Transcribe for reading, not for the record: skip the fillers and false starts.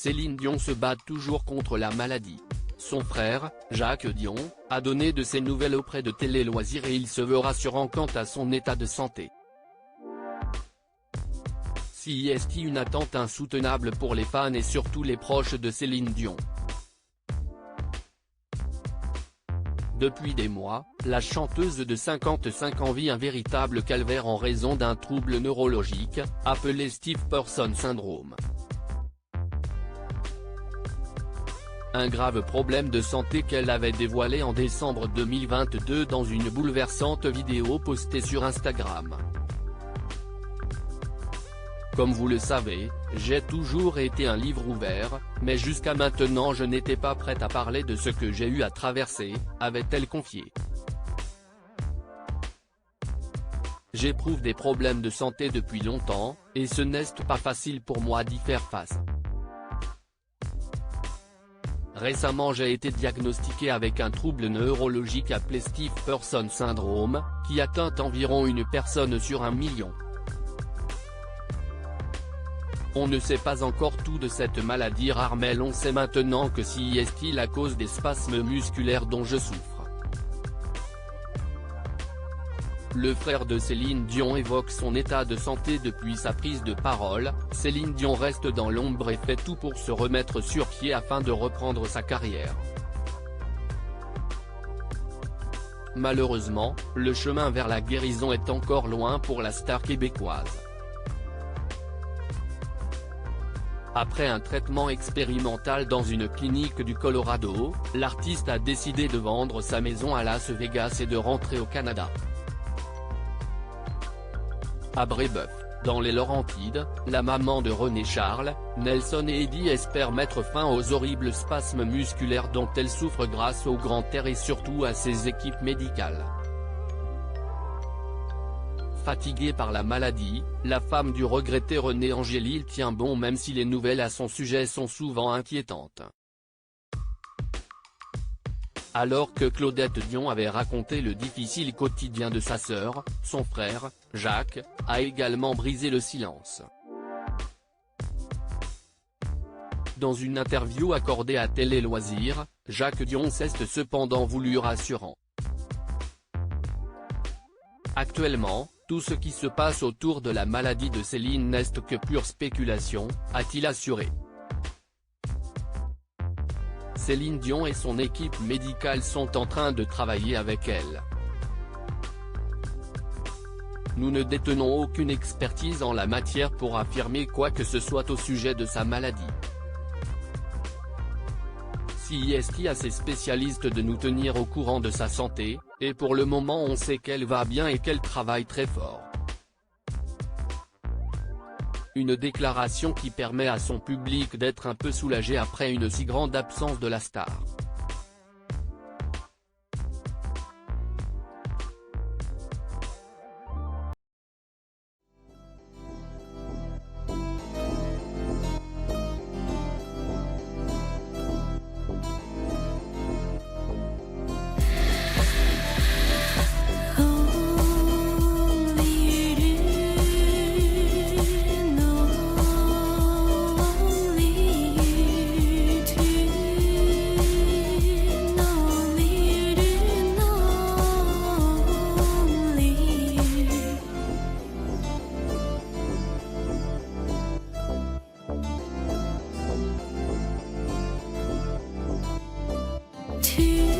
Céline Dion se bat toujours contre la maladie. Son frère, Jacques Dion, a donné de ses nouvelles auprès de Télé Loisirs et il se veut rassurant quant à son état de santé. C'est une attente insoutenable pour les fans et surtout les proches de Céline Dion. Depuis des mois, la chanteuse de 55 ans vit un véritable calvaire en raison d'un trouble neurologique, appelé Stiff Person Syndrome. Un grave problème de santé qu'elle avait dévoilé en décembre 2022 dans une bouleversante vidéo postée sur Instagram. Comme vous le savez, j'ai toujours été un livre ouvert, mais jusqu'à maintenant je n'étais pas prête à parler de ce que j'ai eu à traverser, avait-elle confié. J'éprouve des problèmes de santé depuis longtemps, et ce n'est pas facile pour moi d'y faire face. Récemment j'ai été diagnostiqué avec un trouble neurologique appelé Stiff Person Syndrome, qui atteint environ une personne sur 1 million. On ne sait pas encore tout de cette maladie rare mais l'on sait maintenant que c'est la cause des spasmes musculaires dont je souffre. Le frère de Céline Dion évoque son état de santé depuis sa prise de parole. Céline Dion reste dans l'ombre et fait tout pour se remettre sur pied afin de reprendre sa carrière. Malheureusement, le chemin vers la guérison est encore loin pour la star québécoise. Après un traitement expérimental dans une clinique du Colorado, l'artiste a décidé de vendre sa maison à Las Vegas et de rentrer au Canada. À Brébeuf, dans les Laurentides, la maman de René Charles, Nelson et Eddie espère mettre fin aux horribles spasmes musculaires dont elle souffre grâce au grand air et surtout à ses équipes médicales. Fatiguée par la maladie, la femme du regretté René Angélil tient bon même si les nouvelles à son sujet sont souvent inquiétantes. Alors que Claudette Dion avait raconté le difficile quotidien de sa sœur, son frère, Jacques, a également brisé le silence. Dans une interview accordée à Télé Loisirs, Jacques Dion s'est cependant voulu rassurant. Actuellement, tout ce qui se passe autour de la maladie de Céline n'est que pure spéculation, a-t-il assuré. Céline Dion et son équipe médicale sont en train de travailler avec elle. Nous ne détenons aucune expertise en la matière pour affirmer quoi que ce soit au sujet de sa maladie. C'est à ses spécialistes de nous tenir au courant de sa santé, et pour le moment on sait qu'elle va bien et qu'elle travaille très fort. Une déclaration qui permet à son public d'être un peu soulagé après une si grande absence de la star. To